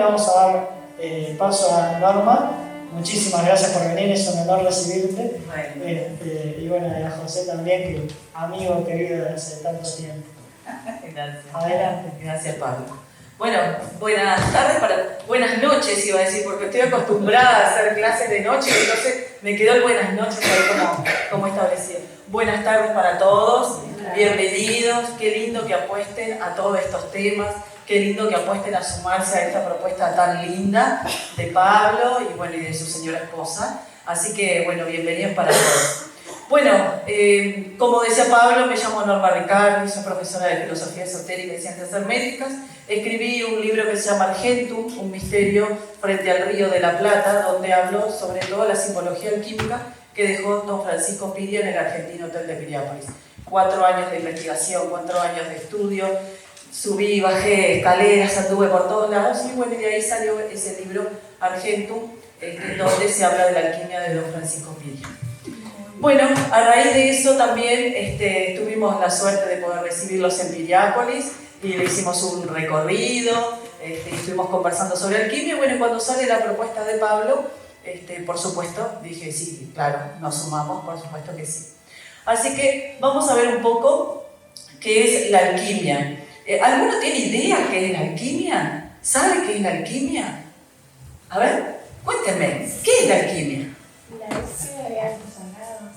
le vamos a dar paso a Norma. Muchísimas gracias por venir, es un honor recibirte. Y bueno, y a José también, que amigo querido de hace tanto tiempo. Gracias. Adelante. Gracias, Pablo. Bueno, buenas tardes, buenas noches iba a decir, porque estoy acostumbrada a hacer clases de noche, entonces me quedó el buenas noches ahí como establecido. Buenas tardes para todos, bienvenidos, qué lindo que apuesten a todos estos temas, qué lindo que apuesten a sumarse a esta propuesta tan linda de Pablo y bueno, y de su señora esposa. Así que bueno, bienvenidos para todos. Bueno, como decía Pablo, me llamo Norma Ricardi, soy profesora de Filosofía Esotérica y Ciencias Herméticas. Escribí un libro que se llama Argentum, un misterio frente al Río de la Plata, donde hablo sobre todo la simbología alquímica que dejó don Francisco Piria en el argentino Hotel de Piriápolis. 4 años de investigación, 4 años de estudio, subí, bajé escaleras, anduve por todos lados y bueno, de ahí salió ese libro Argentum, donde se habla de la alquimia de don Francisco Piria. Bueno, a raíz de eso también tuvimos la suerte de poder recibirlos en Piriápolis y le hicimos un recorrido, estuvimos conversando sobre alquimia. Bueno, cuando sale la propuesta de Pablo, por supuesto, dije sí, claro, nos sumamos, por supuesto que sí. Así que vamos a ver un poco qué es la alquimia. ¿Alguno tiene idea qué es la alquimia? ¿Sabe qué es la alquimia? A ver, cuéntenme, ¿qué es la alquimia? La búsqueda de algo sagrado.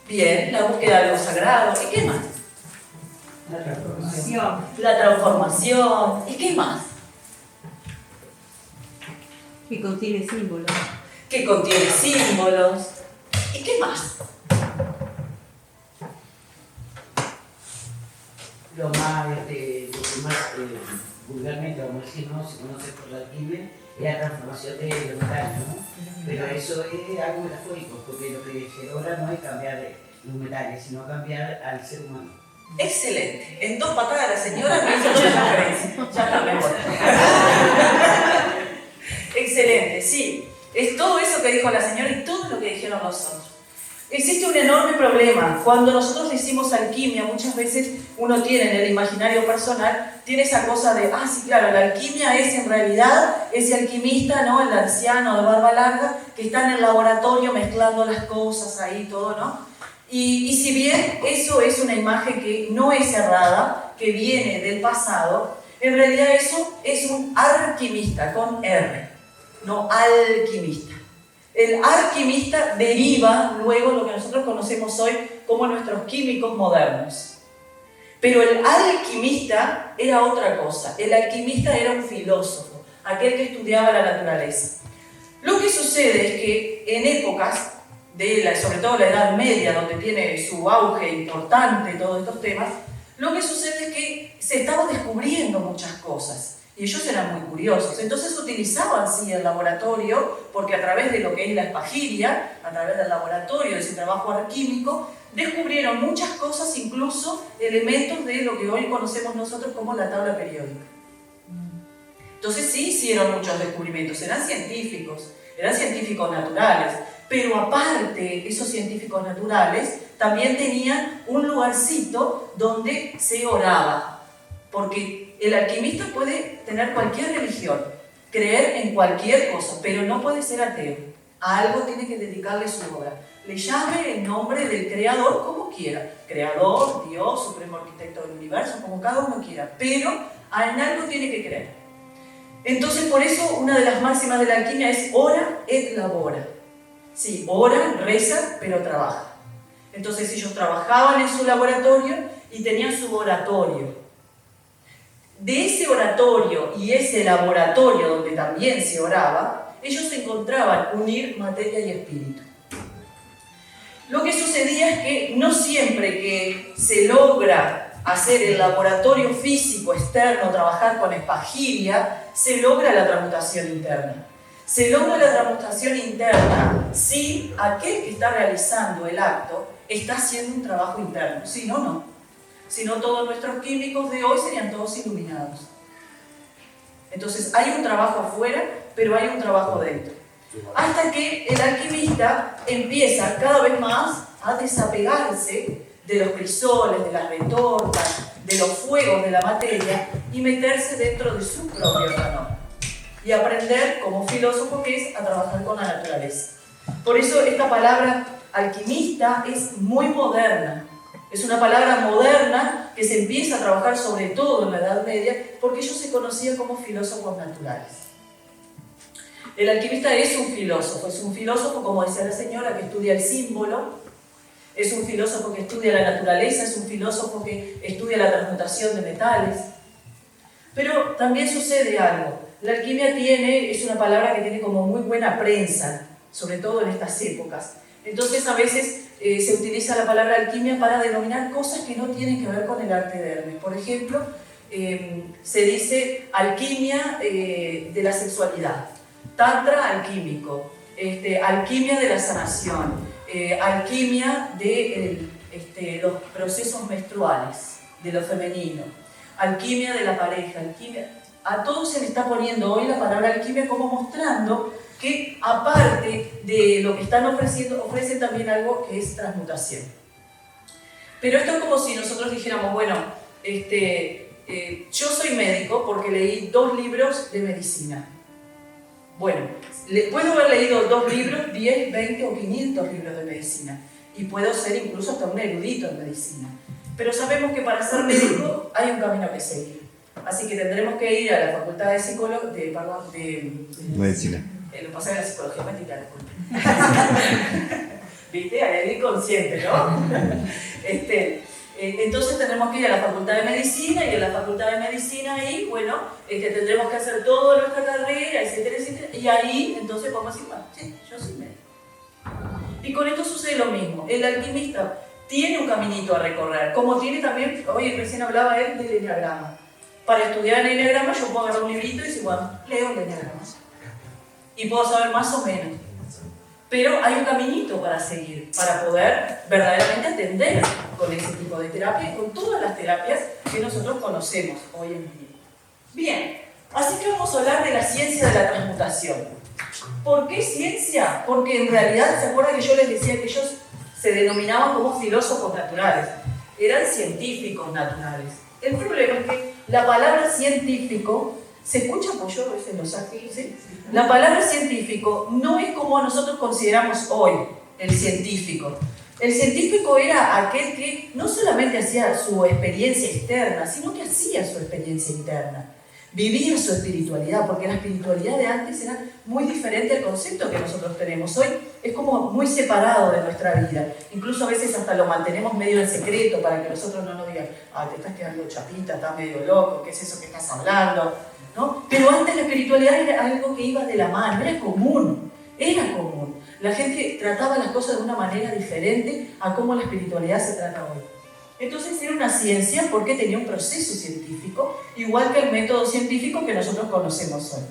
Bien, la búsqueda de algo sagrado. ¿Y qué más? La transformación. La transformación. ¿Y qué más? Que contiene símbolos. Que contiene símbolos. ¿Y qué más? Lo más vulgarmente, vamos a decir, ¿no? Se conoce por la alquimia, es la transformación de los metales, ¿no? Pero eso es algo metafórico, porque lo que se logra no es cambiar los metales, sino cambiar al ser humano. Excelente. En 2 patadas la señora me hizo una referencia. Ya está mejor. Excelente, sí. Es todo eso que dijo la señora y todo lo que dijeron los otros. Existe un enorme problema. Cuando nosotros decimos alquimia, muchas veces uno tiene en el imaginario personal, tiene esa cosa de, sí, claro, la alquimia es en realidad ese alquimista, ¿no? El anciano de barba larga, que está en el laboratorio mezclando las cosas ahí, todo, ¿no? Y si bien eso es una imagen que no es errada, que viene del pasado, en realidad eso es un alquimista con R, no alquimista. El alquimista deriva luego lo que nosotros conocemos hoy como nuestros químicos modernos. Pero el alquimista era otra cosa. El alquimista era un filósofo, aquel que estudiaba la naturaleza. Lo que sucede es que en épocas, sobre todo la Edad Media, donde tiene su auge importante todos estos temas, lo que sucede es que se estaban descubriendo muchas cosas. Y ellos eran muy curiosos, entonces utilizaban sí el laboratorio, porque a través de lo que es la espagiria, a través del laboratorio, de ese trabajo alquímico, descubrieron muchas cosas, incluso elementos de lo que hoy conocemos nosotros como la tabla periódica. Entonces sí hicieron muchos descubrimientos, eran científicos naturales, pero aparte esos científicos naturales también tenían un lugarcito donde se oraba, porque el alquimista puede tener cualquier religión, creer en cualquier cosa, pero no puede ser ateo. A algo tiene que dedicarle su obra. Le llame el nombre del creador como quiera. Creador, Dios, supremo arquitecto del universo, como cada uno quiera. Pero en algo tiene que creer. Entonces, por eso, una de las máximas de la alquimia es ora et labora. Sí, ora, reza, pero trabaja. Entonces, ellos trabajaban en su laboratorio y tenían su oratorio. De ese oratorio y ese laboratorio donde también se oraba, ellos encontraban unir materia y espíritu. Lo que sucedía es que no siempre que se logra hacer el laboratorio físico externo, trabajar con espagiria, se logra la transmutación interna. Se logra la transmutación interna si aquel que está realizando el acto está haciendo un trabajo interno, si no, no. Si no, todos nuestros químicos de hoy serían todos iluminados. Entonces hay un trabajo afuera, pero hay un trabajo dentro. Hasta que el alquimista empieza cada vez más a desapegarse de los crisoles, de las retortas, de los fuegos de la materia y meterse dentro de su propio horno. y aprender como filósofo que es a trabajar con la naturaleza. Por eso esta palabra alquimista es muy moderna. Es una palabra moderna que se empieza a trabajar sobre todo en la Edad Media porque ellos se conocían como filósofos naturales. El alquimista es un filósofo como decía la señora, que estudia el símbolo, es un filósofo que estudia la naturaleza, es un filósofo que estudia la transmutación de metales. Pero también sucede algo. La alquimia es una palabra que tiene como muy buena prensa, sobre todo en estas épocas. Entonces a veces se utiliza la palabra alquimia para denominar cosas que no tienen que ver con el arte de Hermes. Por ejemplo, se dice alquimia de la sexualidad, tantra alquímico, alquimia de la sanación, alquimia de los procesos menstruales, de lo femenino, alquimia de la pareja, alquimia. A todos se le está poniendo hoy la palabra alquimia como mostrando que aparte de lo que están ofreciendo, ofrecen también algo que es transmutación. Pero esto es como si nosotros dijéramos, bueno, yo soy médico porque leí 2 libros de medicina. Bueno, puedo haber leído 2 libros, 10, 20 o 500 libros de medicina. Y puedo ser incluso hasta un erudito en medicina. Pero sabemos que para ser médico hay un camino que seguir. Así que tendremos que ir a la facultad de Medicina. Lo pasa en la psicología, mentira, disculpe. ¿Viste? Hay inconsciente, ¿no? Entonces tendremos que ir a la facultad de medicina y en la facultad de medicina ahí, bueno, tendremos que hacer toda nuestra carrera, etcétera, etcétera. Y ahí entonces podemos decir, bueno, sí, yo soy médico. Y con esto sucede lo mismo. El alquimista tiene un caminito a recorrer, como tiene también, hoy recién hablaba él del enneagrama. Para estudiar el enneagrama yo puedo agarrar un librito y decir, bueno, leo el enneagrama. Y puedo saber más o menos. Pero hay un caminito para seguir, para poder verdaderamente atender con ese tipo de terapia y con todas las terapias que nosotros conocemos hoy en día. Bien, así que vamos a hablar de la ciencia de la transmutación. ¿Por qué ciencia? Porque en realidad, ¿se acuerdan que yo les decía que ellos se denominaban como filósofos naturales? Eran científicos naturales. El problema es que la palabra científico, ¿se escucha? Pues yo a veces lo saco, ¿sí? La palabra científico no es como nosotros consideramos hoy el científico. El científico era aquel que no solamente hacía su experiencia externa, sino que hacía su experiencia interna. Vivía su espiritualidad, porque la espiritualidad de antes era muy diferente al concepto que nosotros tenemos. Hoy es como muy separado de nuestra vida. Incluso a veces hasta lo mantenemos medio en secreto para que nosotros no nos digan, te estás quedando chapita, estás medio loco, ¿qué es eso que estás hablando? ¿No? Pero antes la espiritualidad era algo que iba de la mano, era común. La gente trataba las cosas de una manera diferente a cómo la espiritualidad se trata hoy. Entonces era una ciencia porque tenía un proceso científico, igual que el método científico que nosotros conocemos hoy,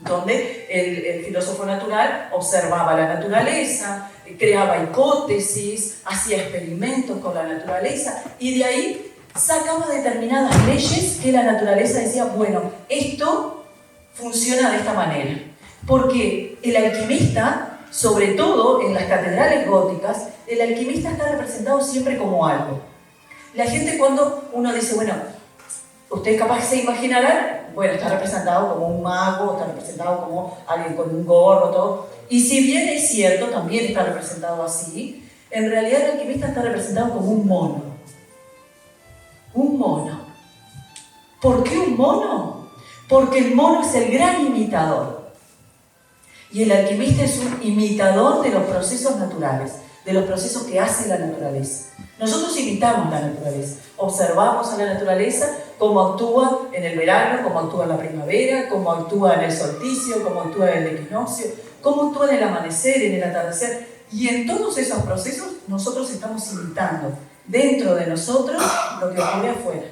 donde el filósofo natural observaba la naturaleza, creaba hipótesis, hacía experimentos con la naturaleza y de ahí sacaba determinadas leyes que la naturaleza decía, bueno, esto funciona de esta manera. Porque el alquimista, sobre todo en las catedrales góticas, el alquimista está representado siempre como algo. La gente cuando uno dice, bueno, ustedes capaz se imaginarán, bueno, está representado como un mago, está representado como alguien con un gorro, todo. Y si bien es cierto, también está representado así, en realidad el alquimista está representado como un mono. Un mono. ¿Por qué un mono? Porque el mono es el gran imitador. Y el alquimista es un imitador de los procesos naturales, de los procesos que hace la naturaleza. Nosotros imitamos la naturaleza, observamos a la naturaleza, cómo actúa en el verano, cómo actúa en la primavera, cómo actúa en el solsticio, cómo actúa en el equinoccio, cómo actúa en el amanecer, en el atardecer. Y en todos esos procesos nosotros estamos imitando dentro de nosotros lo que ocurre afuera.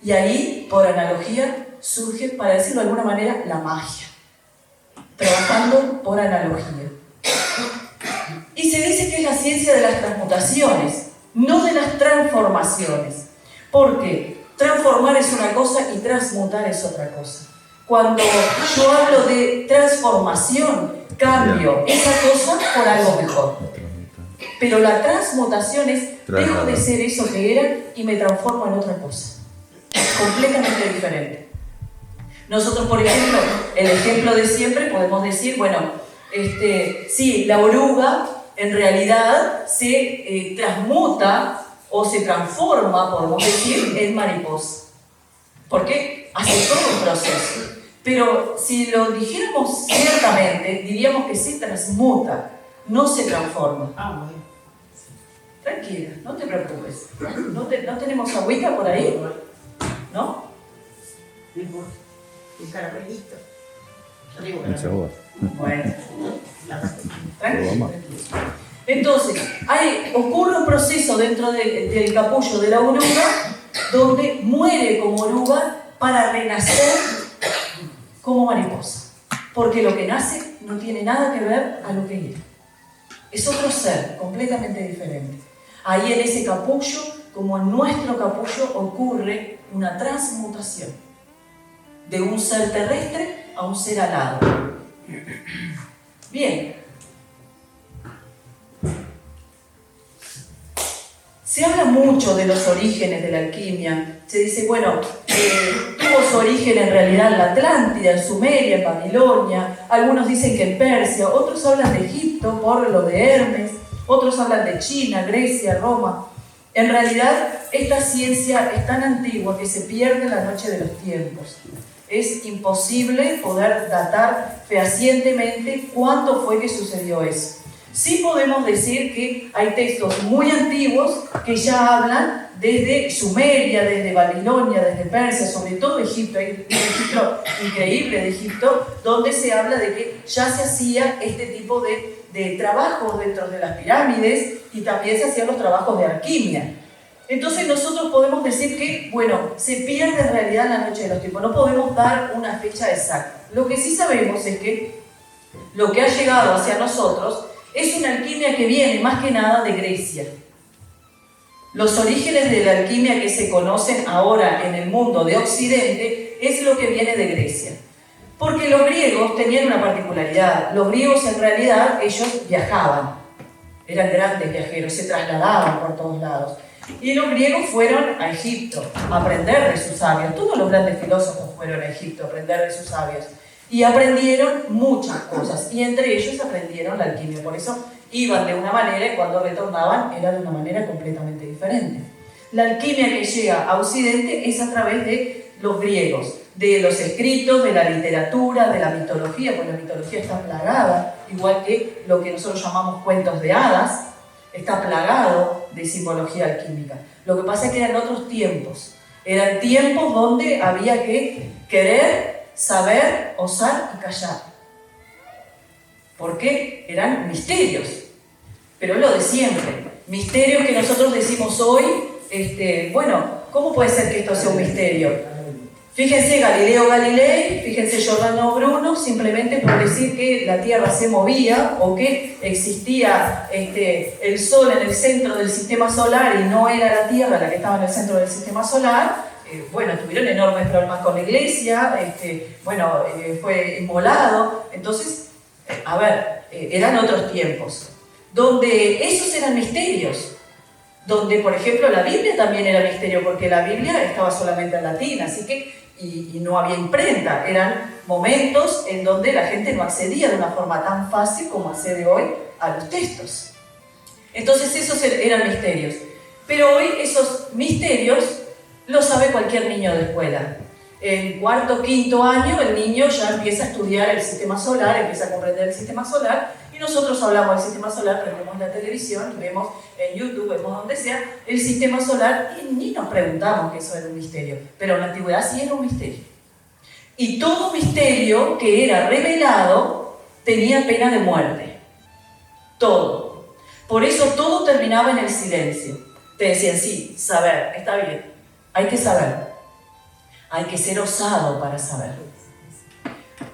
Y ahí, por analogía, surge, para decirlo de alguna manera, la magia. Trabajando por analogía. Y se dice que es la ciencia de las transmutaciones, no de las transformaciones. Porque transformar es una cosa y transmutar es otra cosa. Cuando yo hablo de transformación, cambio esa cosa por algo mejor. Pero la transmutación es, dejo de ser eso que era y me transformo en otra cosa. Completamente diferente. Nosotros, por ejemplo, el ejemplo de siempre podemos decir, bueno, sí, la oruga en realidad se transmuta o se transforma, podemos decir, en mariposa. Porque hace todo un proceso. Pero si lo dijéramos ciertamente, diríamos que se transmuta, no se transforma. Ah, bueno. Tranquila, no te preocupes. ¿No tenemos agüita por ahí? ¿No? No importa. Un caramelito. Yo digo Mucha agua. Bueno, tranquilo. Vamos. Entonces, ocurre un proceso dentro del capullo de la oruga donde muere como oruga para renacer como mariposa. Porque lo que nace no tiene nada que ver a lo que era. Es otro ser completamente diferente. Ahí en ese capullo, como en nuestro capullo, ocurre una transmutación de un ser terrestre a un ser alado. Bien. Se habla mucho de los orígenes de la alquimia. Se dice, bueno, tuvo su origen en realidad en la Atlántida, en Sumeria, en Babilonia. Algunos dicen que en Persia, otros hablan de Egipto por lo de Hermes, otros hablan de China, Grecia, Roma. En realidad, esta ciencia es tan antigua que se pierde en la noche de los tiempos. Es imposible poder datar fehacientemente cuándo fue que sucedió eso. Sí podemos decir que hay textos muy antiguos que ya hablan desde Sumeria, desde Babilonia, desde Persia, sobre todo Egipto. Hay un registro increíble de Egipto donde se habla de que ya se hacía este tipo de trabajos dentro de las pirámides y también se hacían los trabajos de alquimia. Entonces nosotros podemos decir que, bueno, se pierde en realidad la noche de los tiempos. No podemos dar una fecha exacta. Lo que sí sabemos es que lo que ha llegado hacia nosotros es una alquimia que viene más que nada de Grecia. Los orígenes de la alquimia que se conocen ahora en el mundo de Occidente es lo que viene de Grecia. Porque los griegos tenían una particularidad. Los griegos en realidad, ellos viajaban. Eran grandes viajeros, se trasladaban por todos lados. Y los griegos fueron a Egipto a aprender de sus sabios. Todos los grandes filósofos fueron a Egipto a aprender de sus sabios. Y aprendieron muchas cosas, y entre ellos aprendieron la alquimia. Por eso iban de una manera y cuando retornaban era de una manera completamente diferente. La alquimia que llega a Occidente es a través de los griegos, de los escritos, de la literatura, de la mitología, porque la mitología está plagada, igual que lo que nosotros llamamos cuentos de hadas, está plagado de simbología alquímica. Lo que pasa es que eran otros tiempos. Eran tiempos donde había que querer, saber, osar y callar. Porque eran misterios. Pero es lo de siempre. Misterios que nosotros decimos hoy, bueno, ¿cómo puede ser que esto sea un misterio? Fíjense Galileo Galilei, fíjense Giordano Bruno, simplemente por decir que la Tierra se movía o que existía el Sol en el centro del sistema solar y no era la Tierra la que estaba en el centro del sistema solar. Bueno, tuvieron enormes problemas con la iglesia, fue inmolado. Entonces, eran otros tiempos, donde esos eran misterios, donde, por ejemplo, la Biblia también era misterio, porque la Biblia estaba solamente en latín, así que, y no había imprenta, eran momentos en donde la gente no accedía de una forma tan fácil como accede hoy a los textos. Entonces, esos eran misterios. Pero hoy esos misterios lo sabe cualquier niño de escuela. En cuarto o quinto año el niño ya empieza a estudiar el sistema solar, empieza a comprender el sistema solar, y nosotros hablamos del sistema solar, prendemos la televisión, vemos en YouTube, vemos donde sea, el sistema solar, y ni nos preguntamos que eso era un misterio. Pero en la antigüedad sí era un misterio. Y todo misterio que era revelado tenía pena de muerte. Todo. Por eso todo terminaba en el silencio. Te decían, sí, saber, está bien. Hay que saber. Hay que ser osado para saber.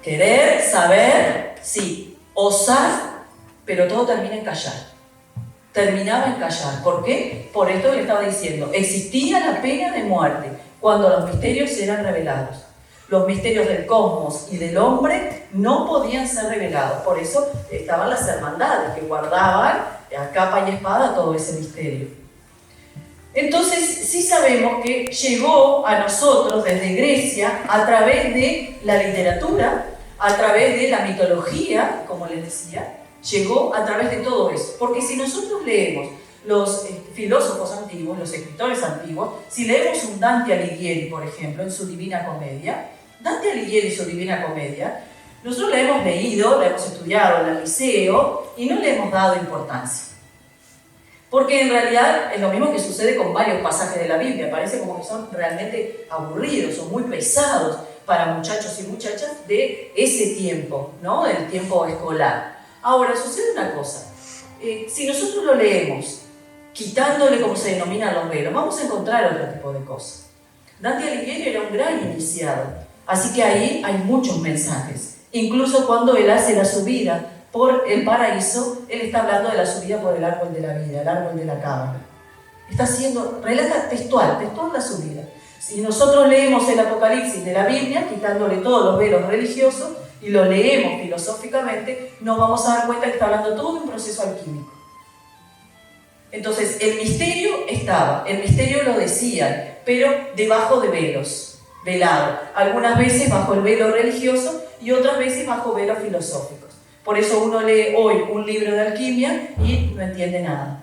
Querer, saber, sí. Osar, pero todo termina en callar. Terminaba en callar. ¿Por qué? Por esto que le estaba diciendo. Existía la pena de muerte cuando los misterios eran revelados. Los misterios del cosmos y del hombre no podían ser revelados. Por eso estaban las hermandades que guardaban a capa y espada todo ese misterio. Entonces, sí sabemos que llegó a nosotros desde Grecia a través de la literatura, a través de la mitología, como les decía, llegó a través de todo eso. Porque si nosotros leemos los filósofos antiguos, los escritores antiguos, si leemos un Dante Alighieri, por ejemplo, en su Divina Comedia, Dante Alighieri y su Divina Comedia, nosotros la hemos leído, la hemos estudiado en el liceo y no le hemos dado importancia. Porque en realidad es lo mismo que sucede con varios pasajes de la Biblia, parece como que son realmente aburridos o muy pesados para muchachos y muchachas de ese tiempo, ¿no? Del tiempo escolar. Ahora, sucede una cosa, si nosotros lo leemos, quitándole como se denominan los velos, vamos a encontrar otro tipo de cosas. Dante Alighieri era un gran iniciado, así que ahí hay muchos mensajes. Incluso cuando él hace la subida por el paraíso, él está hablando de la subida por el árbol de la vida, el árbol de la cábala. Está haciendo, relata textual la subida. Si nosotros leemos el Apocalipsis de la Biblia, quitándole todos los velos religiosos, y lo leemos filosóficamente, nos vamos a dar cuenta que está hablando todo de un proceso alquímico. Entonces, el misterio estaba, el misterio lo decían, pero debajo de velos, velado. Algunas veces bajo el velo religioso y otras veces bajo velos filosóficos. Por eso uno lee hoy un libro de alquimia y no entiende nada.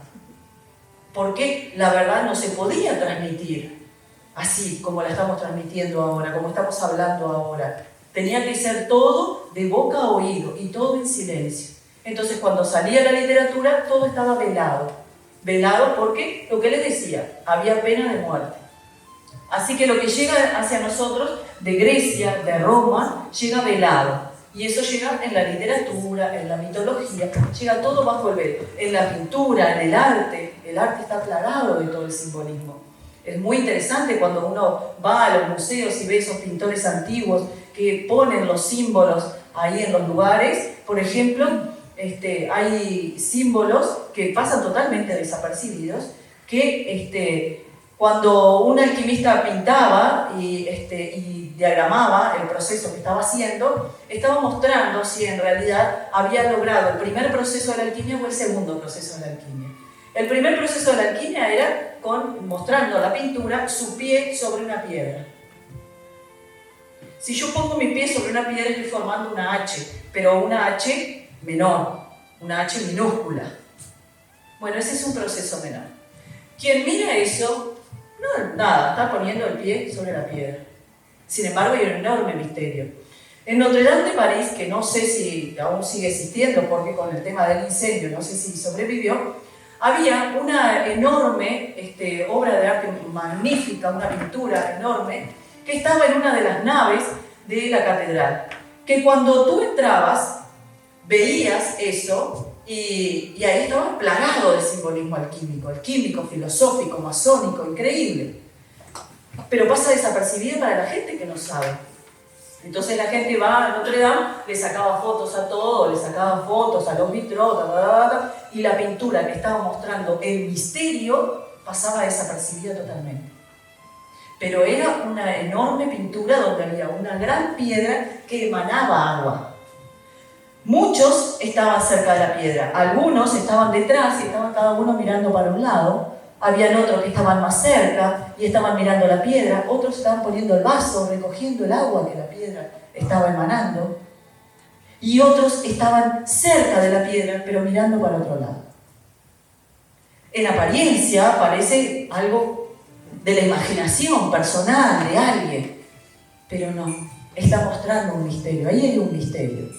Porque la verdad no se podía transmitir así como la estamos transmitiendo ahora, como estamos hablando ahora. Tenía que ser todo de boca a oído y todo en silencio. Entonces cuando salía la literatura todo estaba velado. Velado porque, lo que les decía, había pena de muerte. Así que lo que llega hacia nosotros de Grecia, de Roma, llega velado. Y eso llega en la literatura, en la mitología, llega todo bajo el velo. En la pintura, en el arte está plagado de todo el simbolismo. Es muy interesante cuando uno va a los museos y ve esos pintores antiguos que ponen los símbolos ahí en los lugares. Por ejemplo, hay símbolos que pasan totalmente desapercibidos, que cuando un alquimista pintaba y diagramaba el proceso que estaba haciendo, estaba mostrando si en realidad había logrado el primer proceso de la alquimia o el segundo proceso de la alquimia. El primer proceso de la alquimia era mostrando la pintura su pie sobre una piedra. Si yo pongo mi pie sobre una piedra estoy formando una H, pero una H menor, una H minúscula. Bueno, ese es un proceso menor. Quien mira eso, nada, está poniendo el pie sobre la piedra. Sin embargo, hay un enorme misterio. En Notre Dame de París, que no sé si aún sigue existiendo, porque con el tema del incendio no sé si sobrevivió, había una enorme obra de arte magnífica, una pintura enorme, que estaba en una de las naves de la catedral. Que cuando tú entrabas, veías eso y ahí estaba plagado de simbolismo alquímico, filosófico, masónico, increíble. Pero pasa desapercibido para la gente que no sabe. Entonces la gente va a Notre Dame, le sacaba fotos a todo, le sacaba fotos a los vitros, y la pintura que estaba mostrando el misterio pasaba desapercibida totalmente. Pero era una enorme pintura donde había una gran piedra que emanaba agua. Muchos estaban cerca de la piedra, algunos estaban detrás y estaban cada uno mirando para un lado. Habían otros que estaban más cerca y estaban mirando la piedra, otros estaban poniendo el vaso, recogiendo el agua que la piedra estaba emanando, y otros estaban cerca de la piedra, pero mirando para otro lado. En apariencia parece algo de la imaginación personal de alguien, pero no, está mostrando un misterio, ahí hay un misterio,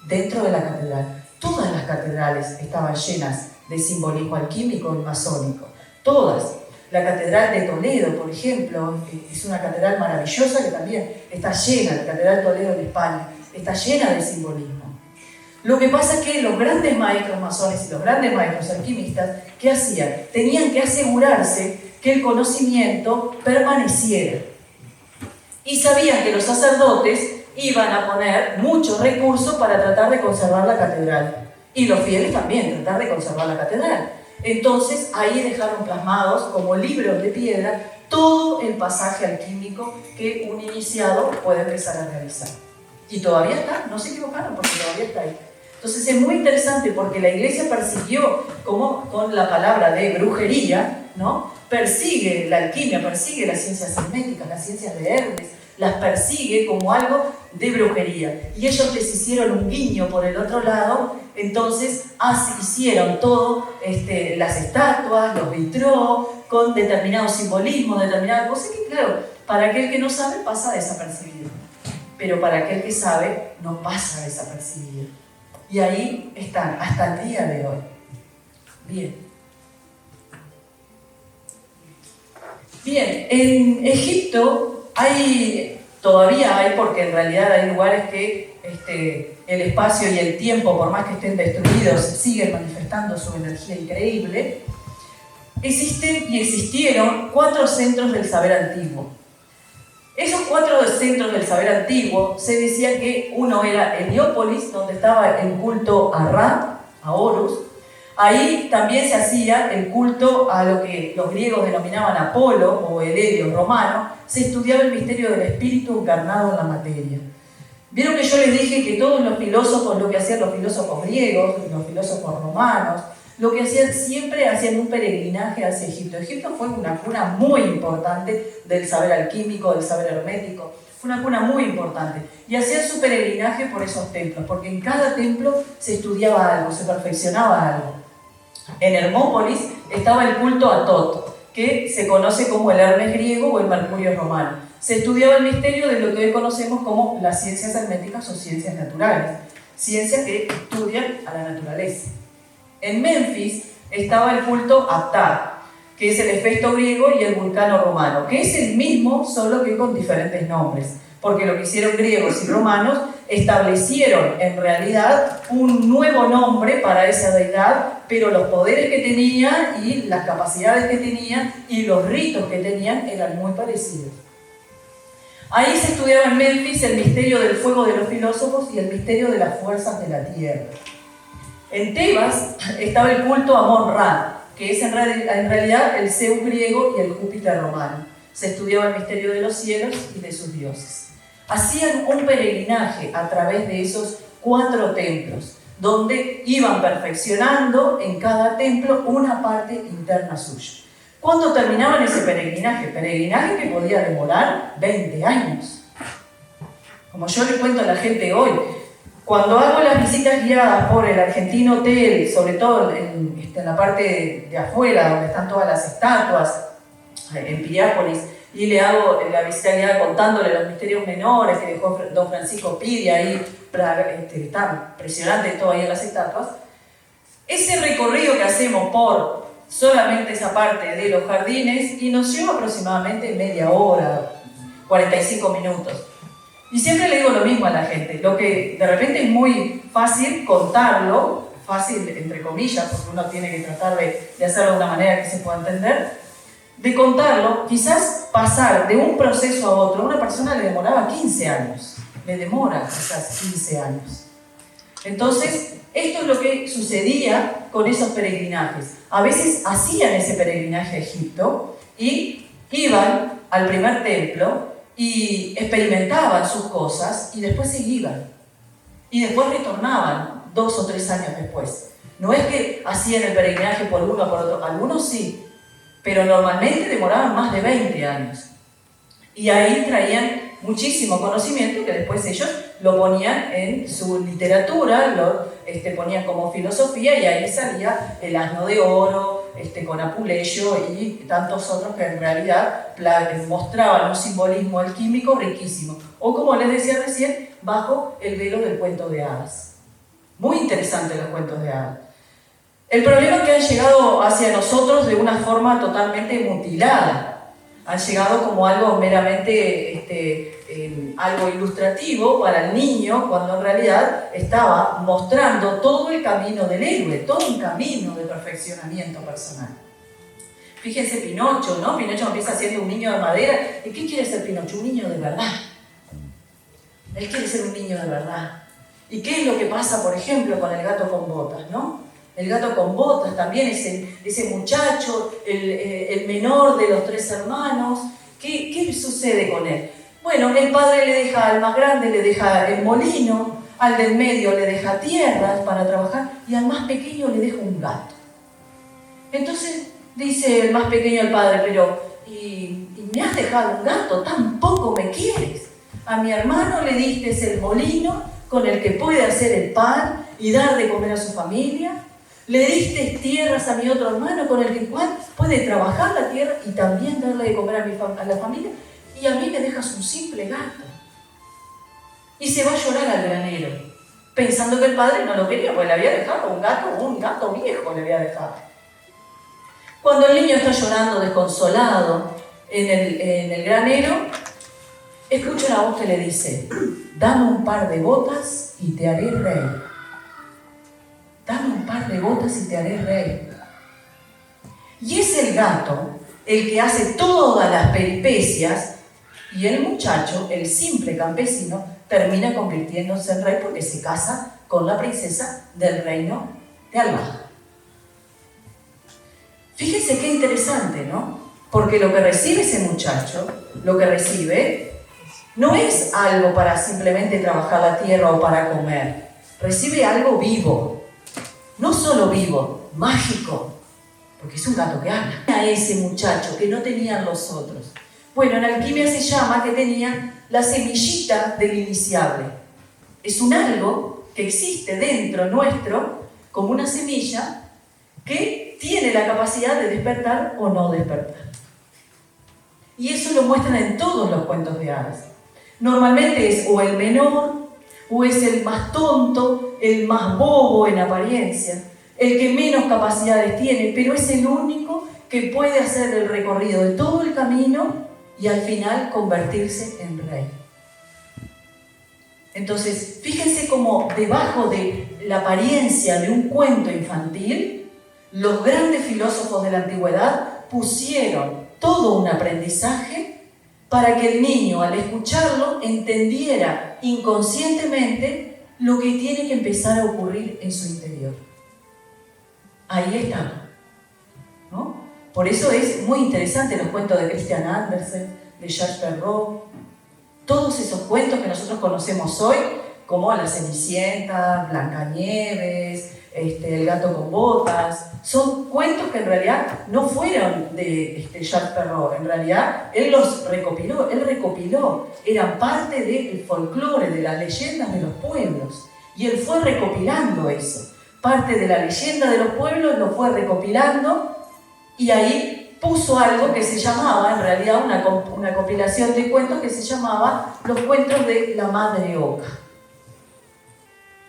dentro de la catedral. Todas las catedrales estaban llenas de simbolismo alquímico y masónico. Todas. La Catedral de Toledo, por ejemplo, es una catedral maravillosa que también está llena, la Catedral de Toledo en España, está llena de simbolismo. Lo que pasa es que los grandes maestros masones y los grandes maestros alquimistas, ¿qué hacían? Tenían que asegurarse que el conocimiento permaneciera. Y sabían que los sacerdotes iban a poner muchos recursos para tratar de conservar la catedral. Y los fieles también, tratar de conservar la catedral. Entonces ahí dejaron plasmados como libros de piedra todo el pasaje alquímico que un iniciado puede empezar a realizar. Y todavía está, no se equivocaron porque todavía está ahí. Entonces es muy interesante porque la iglesia persiguió como con la palabra de brujería, ¿no? persigue la alquimia, persigue las ciencias herméticas, las ciencias de Hermes, las persigue como algo de brujería. Y ellos les hicieron un guiño por el otro lado, entonces hicieron todo, las estatuas, los vitró, con determinado simbolismo, determinada cosa, que claro, para aquel que no sabe pasa desapercibido, pero para aquel que sabe no pasa desapercibido. Y ahí están, hasta el día de hoy. Bien. Bien, en Egipto todavía hay, porque en realidad hay lugares que el espacio y el tiempo, por más que estén destruidos, siguen manifestando su energía increíble. Existen y existieron 4 centros del saber antiguo. Esos 4 centros del saber antiguo se decía que uno era Heliópolis, donde estaba el culto a Ra, a Horus. Ahí también se hacía el culto a lo que los griegos denominaban Apolo o el Helio romano. Se estudiaba el misterio del espíritu encarnado en la materia. Vieron que yo les dije que todos los filósofos, lo que hacían los filósofos griegos, los filósofos romanos, lo que hacían siempre, hacían un peregrinaje hacia Egipto. Egipto fue una cuna muy importante del saber alquímico, del saber hermético. Fue una cuna muy importante. Y hacían su peregrinaje por esos templos, porque en cada templo se estudiaba algo, se perfeccionaba algo. En Hermópolis estaba el culto a Tot, que se conoce como el Hermes griego o el Mercurio romano. Se estudiaba el misterio de lo que hoy conocemos como las ciencias herméticas o ciencias naturales, ciencias que estudian a la naturaleza. En Menfis estaba el culto a Ptah, que es el Hefesto griego y el Vulcano romano, que es el mismo, solo que con diferentes nombres, porque lo que hicieron griegos y romanos establecieron en realidad un nuevo nombre para esa deidad, pero los poderes que tenía y las capacidades que tenía y los ritos que tenían eran muy parecidos. Ahí se estudiaba en Menfis el misterio del fuego de los filósofos y el misterio de las fuerzas de la tierra. En Tebas estaba el culto a Amon-Ra, que es en realidad el Zeus griego y el Júpiter romano. Se estudiaba el misterio de los cielos y de sus dioses. Hacían un peregrinaje a través de esos 4 templos, donde iban perfeccionando en cada templo una parte interna suya. ¿Cuándo terminaban ese peregrinaje? Peregrinaje que podía demorar 20 años. Como yo le cuento a la gente hoy, cuando hago las visitas guiadas por el Argentino Hotel, sobre todo en la parte de afuera, donde están todas las estatuas, en Piriápolis, y le hago la visita guiada contándole los misterios menores que dejó don Francisco Piri ahí, está impresionante todo ahí en las estatuas. Ese recorrido que hacemos por solamente esa parte de los jardines y nos lleva aproximadamente media hora, 45 minutos. Y siempre le digo lo mismo a la gente, lo que de repente es muy fácil contarlo, fácil entre comillas, porque uno tiene que tratar de hacerlo de una manera que se pueda entender, de contarlo, quizás pasar de un proceso a otro, a una persona le demoraba 15 años, le demora quizás 15 años. Entonces, esto es lo que sucedía con esos peregrinajes. A veces hacían ese peregrinaje a Egipto y iban al primer templo y experimentaban sus cosas y después se iban. Y después retornaban 2 o 3 años después. No es que hacían el peregrinaje por uno o por otro, algunos sí, pero normalmente demoraban más de 20 años. Y ahí traían muchísimo conocimiento que después ellos lo ponían en su literatura, lo ponían como filosofía y ahí salía el asno de oro, con Apuleyo y tantos otros que en realidad mostraban un simbolismo alquímico riquísimo. O como les decía recién, bajo el velo del cuento de hadas. Muy interesantes los cuentos de hadas. El problema es que han llegado hacia nosotros de una forma totalmente mutilada. Han llegado como algo meramente algo ilustrativo para el niño, cuando en realidad estaba mostrando todo el camino del héroe, todo un camino de perfeccionamiento personal. Fíjense Pinocho, ¿no? Pinocho empieza siendo un niño de madera. ¿Y qué quiere ser Pinocho? Un niño de verdad. Él quiere ser un niño de verdad. ¿Y qué es lo que pasa, por ejemplo, con el gato con botas, ¿no? El gato con botas también, ese muchacho, el menor de los 3 hermanos. ¿Qué sucede con él? Bueno, el padre le deja al más grande, le deja el molino, al del medio le deja tierras para trabajar y al más pequeño le deja un gato. Entonces, Dice el más pequeño al padre, pero ¿y me has dejado un gato? ¿Tampoco me quieres? A mi hermano le diste el molino con el que puede hacer el pan y dar de comer a su familia. Le diste tierras a mi otro hermano con el que puede trabajar la tierra y también darle de comer a la familia. Y a mí me dejas un simple gato. Y se va a llorar al granero, pensando que el padre no lo quería, porque le había dejado un gato viejo le había dejado. Cuando el niño está llorando desconsolado en el granero, escucha una voz que le dice: dame un par de botas y te haré rey. Dame un par de botas y te haré rey. Y es el gato el que hace todas las peripecias, y el muchacho, el simple campesino, termina convirtiéndose en rey porque se casa con la princesa del reino de Alba. Fíjense qué interesante, ¿no? Porque lo que recibe ese muchacho, lo que recibe, no es algo para simplemente trabajar la tierra o para comer. Recibe algo vivo. No solo vivo, mágico. Porque es un gato que habla. A ese muchacho que no tenían los otros. Bueno, en alquimia se llama que tenía la semillita del iniciable. Es un algo que existe dentro nuestro, como una semilla, que tiene la capacidad de despertar o no despertar. Y eso lo muestran en todos los cuentos de hadas. Normalmente es o el menor, o es el más tonto, el más bobo en apariencia, el que menos capacidades tiene, pero es el único que puede hacer el recorrido de todo el camino y al final convertirse en rey. Entonces, fíjense cómo debajo de la apariencia de un cuento infantil, los grandes filósofos de la antigüedad pusieron todo un aprendizaje para que el niño, al escucharlo, entendiera inconscientemente lo que tiene que empezar a ocurrir en su interior. Ahí está, ¿no? Por eso es muy interesante los cuentos de Christian Andersen, de Jacques Perrault, todos esos cuentos que nosotros conocemos hoy, como La Cenicienta, Blancanieves, El gato con botas, son cuentos que en realidad no fueron de Jacques Perrault, en realidad él los recopiló, eran parte del folclore, de las leyendas de los pueblos, y él fue recopilando eso. Parte de la leyenda de los pueblos lo fue recopilando y ahí puso algo que se llamaba, en realidad una compilación de cuentos que se llamaba Los cuentos de la Madre Oca.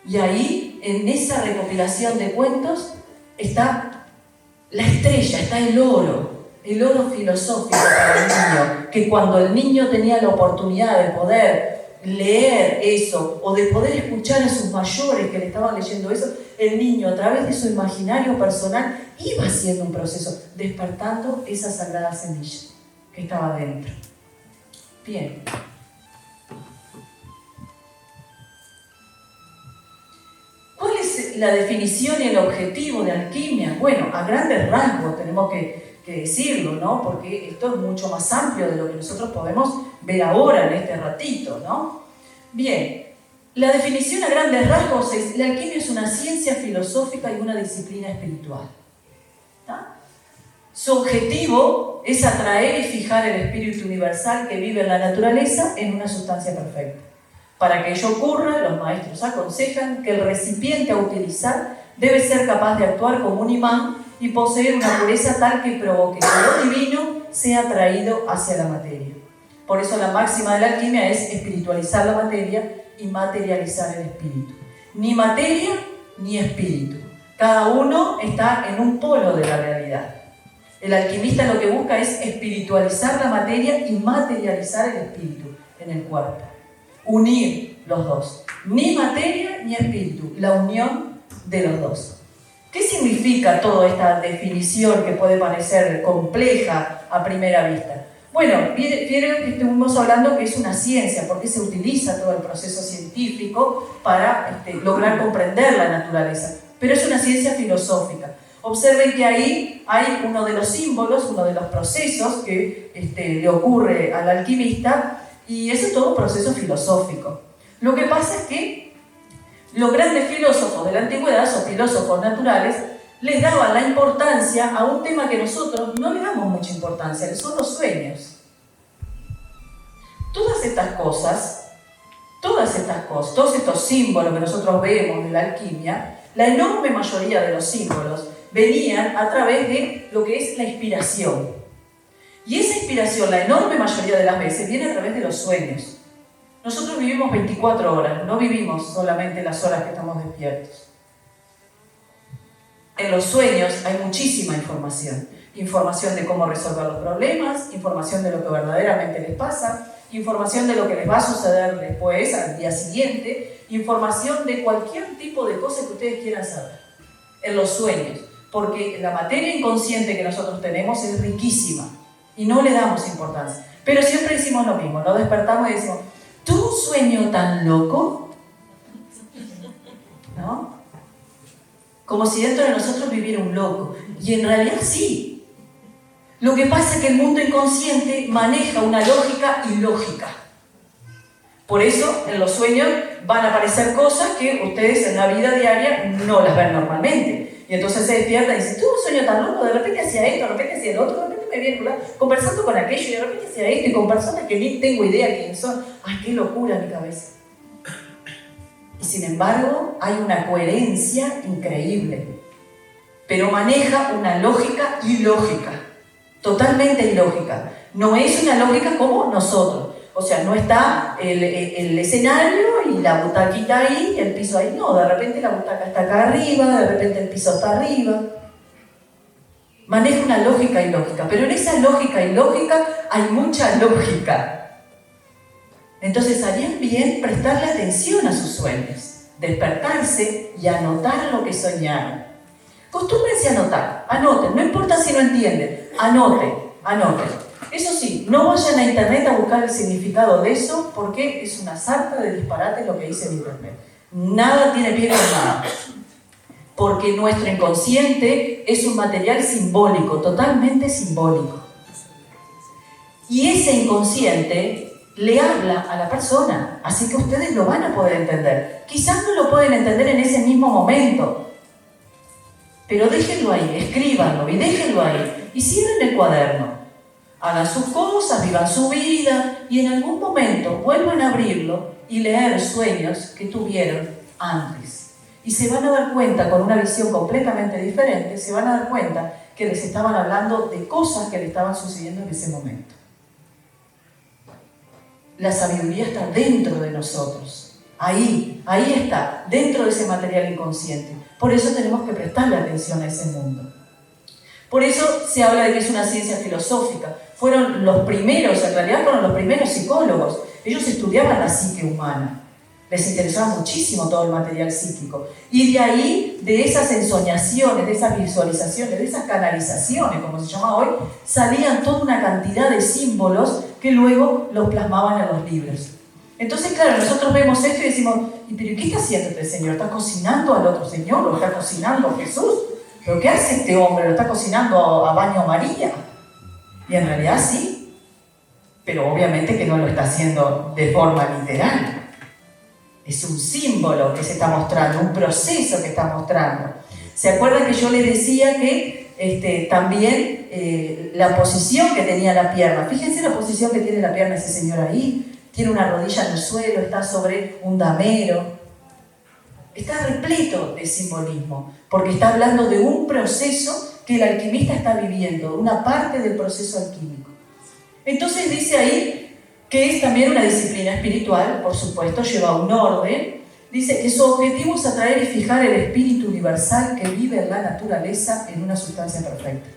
Y ahí, en esa recopilación de cuentos, está la estrella, está el oro filosófico para el niño, que cuando el niño tenía la oportunidad de poder leer eso o de poder escuchar a sus mayores que le estaban leyendo eso, el niño a través de su imaginario personal iba haciendo un proceso, despertando esa sagrada semilla que estaba dentro. Bien. ¿Cuál es la definición y el objetivo de alquimia? Bueno, a grandes rasgos tenemos que decirlo, ¿no? Porque esto es mucho más amplio de lo que nosotros podemos ver ahora en este ratito, ¿no? Bien, la definición a grandes rasgos es: la alquimia es una ciencia filosófica y una disciplina espiritual. ¿Está? Su objetivo es atraer y fijar el espíritu universal que vive en la naturaleza en una sustancia perfecta. Para que ello ocurra, los maestros aconsejan que el recipiente a utilizar debe ser capaz de actuar como un imán y poseer una pureza tal que provoque que lo divino sea atraído hacia la materia. Por eso la máxima de la alquimia es espiritualizar la materia y materializar el espíritu. Ni materia ni espíritu. Cada uno está en un polo de la realidad. El alquimista lo que busca es espiritualizar la materia y materializar el espíritu en el cuerpo. Unir los dos. Ni materia ni espíritu. La unión de los dos. ¿Qué significa toda esta definición que puede parecer compleja a primera vista? Bueno, vieron que estuvimos hablando que es una ciencia, porque se utiliza todo el proceso científico para lograr comprender la naturaleza, pero es una ciencia filosófica. Observen que ahí hay uno de los símbolos, uno de los procesos que le ocurre al alquimista, y eso es todo un proceso filosófico. Lo que pasa es que los grandes filósofos de la antigüedad, son filósofos naturales, les daban la importancia a un tema que nosotros no le damos mucha importancia, que son los sueños. Todas estas cosas, todos estos símbolos que nosotros vemos de la alquimia, la enorme mayoría de los símbolos venían a través de lo que es la inspiración. Y esa inspiración, la enorme mayoría de las veces, viene a través de los sueños. Nosotros vivimos 24 horas, no vivimos solamente las horas que estamos despiertos. En los sueños hay muchísima información. Información de cómo resolver los problemas, información de lo que verdaderamente les pasa, información de lo que les va a suceder después, al día siguiente, información de cualquier tipo de cosa que ustedes quieran saber. En los sueños. Porque la materia inconsciente que nosotros tenemos es riquísima y no le damos importancia. Pero siempre decimos lo mismo, nos despertamos y decimos, ¿tú un sueño tan loco? ¿No? Como si dentro de nosotros viviera un loco. Y en realidad sí. Lo que pasa es que el mundo inconsciente maneja una lógica ilógica. Por eso en los sueños van a aparecer cosas que ustedes en la vida diaria no las ven normalmente. Y entonces se despiertan y dicen, tuve un sueño tan loco, de repente hacía esto, de repente hacía el otro, de repente me vi conversando con aquello y de repente hacía esto y con personas que ni tengo idea quiénes son. ¡Ay, qué locura en mi cabeza! Y sin embargo, hay una coherencia increíble. Pero maneja una lógica ilógica. Totalmente ilógica. No es una lógica como nosotros. O sea, no está el escenario y la butaquita ahí y el piso ahí. No, de repente la butaca está acá arriba, de repente el piso está arriba. Maneja una lógica ilógica, pero en esa lógica ilógica hay mucha lógica. Entonces harían bien prestarle atención a sus sueños, despertarse y anotar lo que soñaron. Acostúmbrense a anotar, anoten, no importa si no entienden, anoten. Eso sí, no vayan a internet a buscar el significado de eso porque es una sarta de disparate lo que dice en internet. Nada tiene pie con nada. Porque nuestro inconsciente es un material simbólico, totalmente simbólico. Y ese inconsciente le habla a la persona, así que ustedes lo van a poder entender. Quizás no lo pueden entender en ese mismo momento, pero déjenlo ahí, escríbanlo y déjenlo ahí. Y cierren el cuaderno. Hagan sus cosas, vivan su vida y en algún momento vuelvan a abrirlo y leer sueños que tuvieron antes. Y se van a dar cuenta, con una visión completamente diferente, se van a dar cuenta que les estaban hablando de cosas que les estaban sucediendo en ese momento. La sabiduría está dentro de nosotros. Ahí está, dentro de ese material inconsciente. Por eso tenemos que prestarle atención a ese mundo. Por eso se habla de que es una ciencia filosófica. Fueron los primeros, en realidad fueron los primeros psicólogos. Ellos estudiaban la psique humana. Les interesaba muchísimo todo el material psíquico. Y de ahí, de esas ensoñaciones, de esas visualizaciones, de esas canalizaciones, como se llama hoy, salían toda una cantidad de símbolos que luego los plasmaban en los libros. Entonces, claro, nosotros vemos esto y decimos, ¿pero qué está haciendo este señor? ¿Está cocinando al otro señor? ¿Lo está cocinando a Jesús? ¿Pero qué hace este hombre? ¿Lo está cocinando a baño María? Y en realidad sí, pero obviamente que no lo está haciendo de forma literal. Es un símbolo que se está mostrando, un proceso que está mostrando. ¿Se acuerdan que yo les decía que también la posición que tenía la pierna? Fíjense la posición que tiene la pierna ese señor ahí. Tiene una rodilla en el suelo, está sobre un damero. Está repleto de simbolismo, porque está hablando de un proceso que el alquimista está viviendo, una parte del proceso alquímico. Entonces dice ahí que es también una disciplina espiritual, por supuesto, lleva un orden. Dice que su objetivo es atraer y fijar el espíritu universal que vive en la naturaleza en una sustancia perfecta.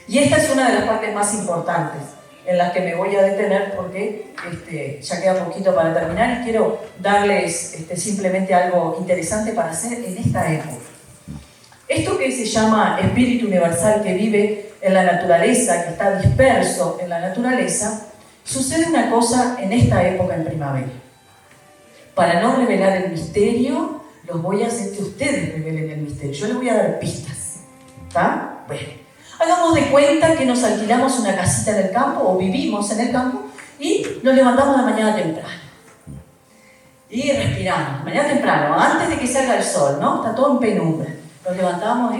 Y esta es una de las partes más importantes en las que me voy a detener porque ya queda poquito para terminar y quiero darles simplemente algo interesante para hacer en esta época. Esto que se llama espíritu universal que vive en la naturaleza, que está disperso en la naturaleza, sucede una cosa en esta época en primavera. Para no revelar el misterio, los voy a hacer que ustedes revelen el misterio. Yo les voy a dar pistas. ¿Está? Bueno, hagamos de cuenta que nos alquilamos una casita en el campo o vivimos en el campo y nos levantamos de mañana temprano. Y respiramos, mañana temprano, antes de que salga el sol, ¿no? Está todo en penumbra. Lo levantamos,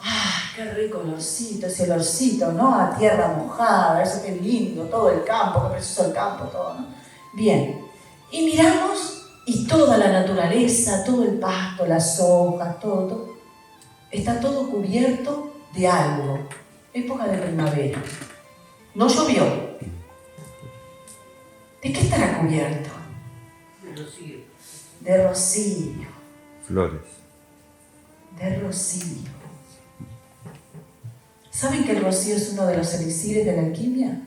¡ah, qué rico olorcito! Ese olorcito, ¿no? A tierra mojada, eso qué lindo, todo el campo, qué precioso el campo, todo, ¿no? Bien. Y miramos y toda la naturaleza, todo el pasto, las hojas, todo, está todo cubierto de algo. Época de primavera. No llovió. ¿De qué estará cubierto? De rocío. De rocío. Flores. De rocío. ¿Saben que el rocío es uno de los elixires de la alquimia?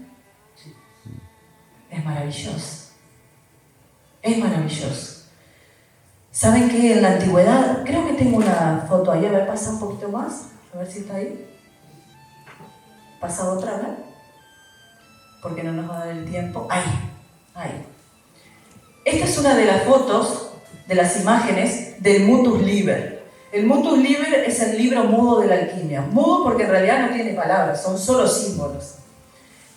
Es maravilloso. Es maravilloso. ¿Saben que en la antigüedad, creo que tengo una foto ahí, a ver, pasa un poquito más, a ver si está ahí. Pasa otra, ¿no? Porque no nos va a dar el tiempo. Ahí. Esta es una de las fotos, de las imágenes del Mutus Liber. El Mutus Liber es el libro mudo de la alquimia. Mudo porque en realidad no tiene palabras, son solo símbolos.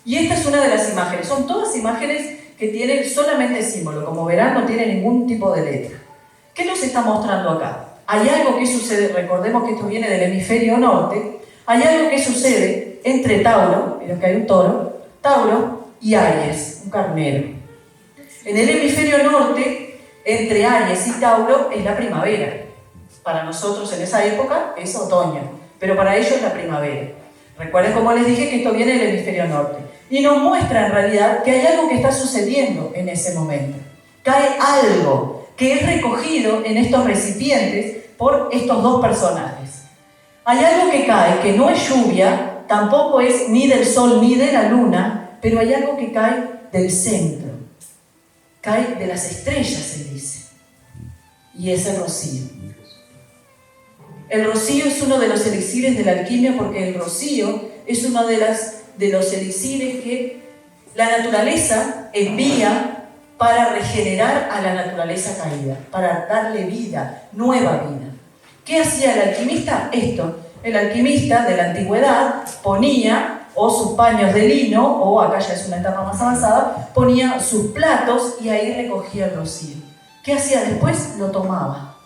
Y esta es una de las imágenes. Son todas imágenes que tienen solamente símbolo. Como verán, no tiene ningún tipo de letra. ¿Qué nos está mostrando acá? Hay algo que sucede, recordemos que esto viene del hemisferio norte, hay algo que sucede entre Tauro, miren que hay un toro, Tauro y Aries, un carnero. En el hemisferio norte, entre Aries y Tauro, es la primavera. Para nosotros en esa época es otoño, pero para ellos es la primavera. Recuerden, como les dije, que esto viene del hemisferio norte. Y nos muestra en realidad que hay algo que está sucediendo en ese momento. Cae algo que es recogido en estos recipientes por estos dos personajes. Hay algo que cae, que no es lluvia, tampoco es ni del sol ni de la luna, pero hay algo que cae del centro. Cae de las estrellas, se dice. Y es el rocío. El rocío es uno de los elixires de la alquimia porque el rocío es uno de los elixires que la naturaleza envía para regenerar a la naturaleza caída, para darle vida, nueva vida. ¿Qué hacía el alquimista? Esto. El alquimista de la antigüedad ponía o sus paños de lino, o acá ya es una etapa más avanzada, ponía sus platos y ahí recogía el rocío. ¿Qué hacía después? Lo tomaba.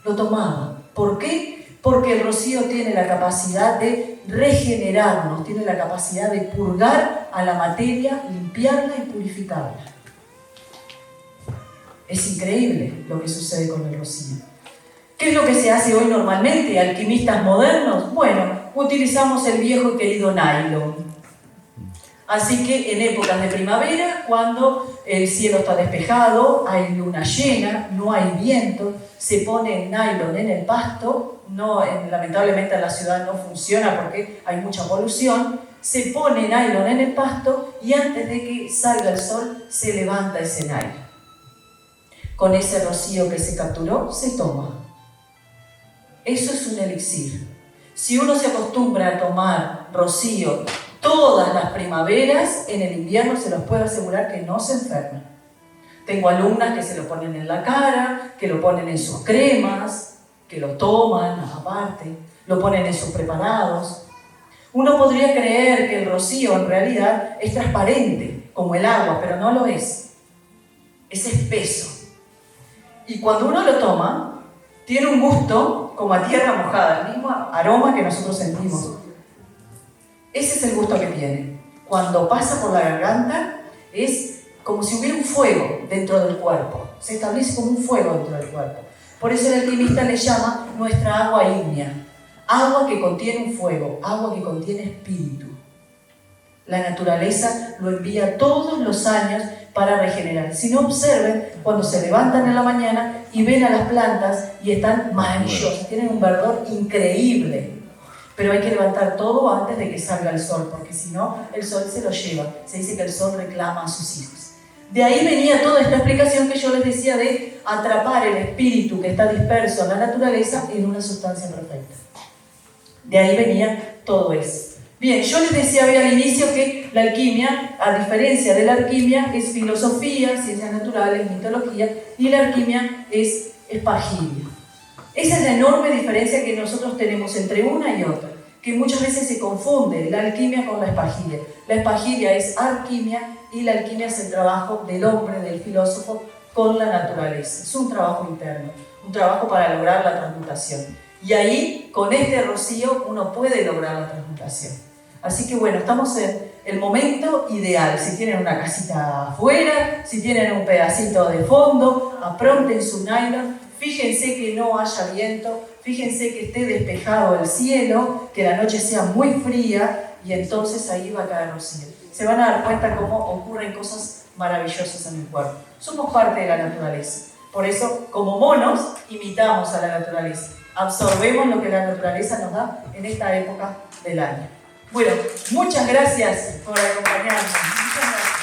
Lo tomaba. ¿Por qué? Porque el rocío tiene la capacidad de regenerarnos, tiene la capacidad de purgar a la materia, limpiarla y purificarla. Es increíble lo que sucede con el rocío. ¿Qué es lo que se hace hoy normalmente, alquimistas modernos? Bueno, utilizamos el viejo y querido nylon. Así que en épocas de primavera, cuando el cielo está despejado, hay luna llena, no hay viento, se pone el nylon en el pasto, lamentablemente en la ciudad no funciona porque hay mucha polución, se pone nylon en el pasto y antes de que salga el sol se levanta ese nylon. Con ese rocío que se capturó, se toma. Eso es un elixir. Si uno se acostumbra a tomar rocío todas las primaveras, en el invierno se los puedo asegurar que no se enferman. Tengo alumnas que se lo ponen en la cara, que lo ponen en sus cremas, que lo toman aparte, lo ponen en sus preparados. Uno podría creer que el rocío en realidad es transparente, como el agua, pero no lo es. Es espeso. Y cuando uno lo toma, tiene un gusto como a tierra mojada, el mismo aroma que nosotros sentimos. Ese es el gusto que tiene. Cuando pasa por la garganta, es como si hubiera un fuego dentro del cuerpo. Se establece como un fuego dentro del cuerpo. Por eso el alquimista le llama nuestra agua ígnea. Agua que contiene un fuego, agua que contiene espíritu. La naturaleza lo envía todos los años para regenerar. Si no, observen cuando se levantan en la mañana y ven a las plantas y están maravillosas, tienen un verdor increíble. Pero hay que levantar todo antes de que salga el sol, porque si no, el sol se lo lleva. Se dice que el sol reclama a sus hijos. De ahí venía toda esta explicación que yo les decía de atrapar el espíritu que está disperso en la naturaleza en una sustancia perfecta. De ahí venía todo eso. Bien, yo les decía hoy al inicio que la alquimia, a diferencia de la alquimia, es filosofía, ciencias naturales, mitología, y la alquimia es espagiria. Esa es la enorme diferencia que nosotros tenemos entre una y otra, que muchas veces se confunde la alquimia con la espagiria. La espagiria es alquimia y la alquimia es el trabajo del hombre, del filósofo, con la naturaleza. Es un trabajo interno, un trabajo para lograr la transmutación. Y ahí, con este rocío, uno puede lograr la transmutación. Así que bueno, estamos en el momento ideal. Si tienen una casita afuera, si tienen un pedacito de fondo, apronten su nylon. Fíjense que no haya viento, fíjense que esté despejado el cielo, que la noche sea muy fría y entonces ahí va a caer rocío. Se van a dar cuenta cómo ocurren cosas maravillosas en el cuerpo. Somos parte de la naturaleza. Por eso, como monos, imitamos a la naturaleza. Absorbemos lo que la naturaleza nos da en esta época del año. Bueno, muchas gracias por acompañarnos. Muchas gracias.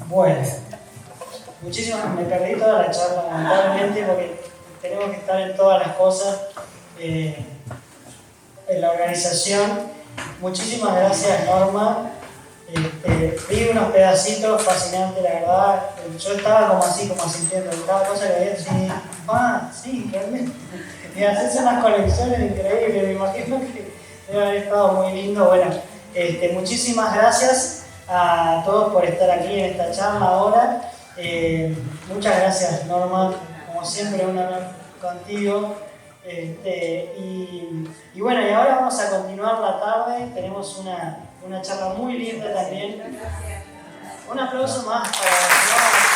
Bueno, me perdí toda la charla lamentablemente porque tenemos que estar en todas las cosas, en la organización. Muchísimas gracias, Norma. Vi unos pedacitos fascinantes, la verdad. Yo estaba como así, como asintiendo, cada cosa que veía así, sí, realmente. Y haces unas conexiones increíbles, me imagino que debe haber estado muy lindo. Bueno, muchísimas gracias a todos por estar aquí en esta charla ahora. Muchas gracias, Norma, como siempre un honor contigo. Y bueno, y ahora vamos a continuar la tarde. Tenemos una charla muy linda también. Un aplauso más para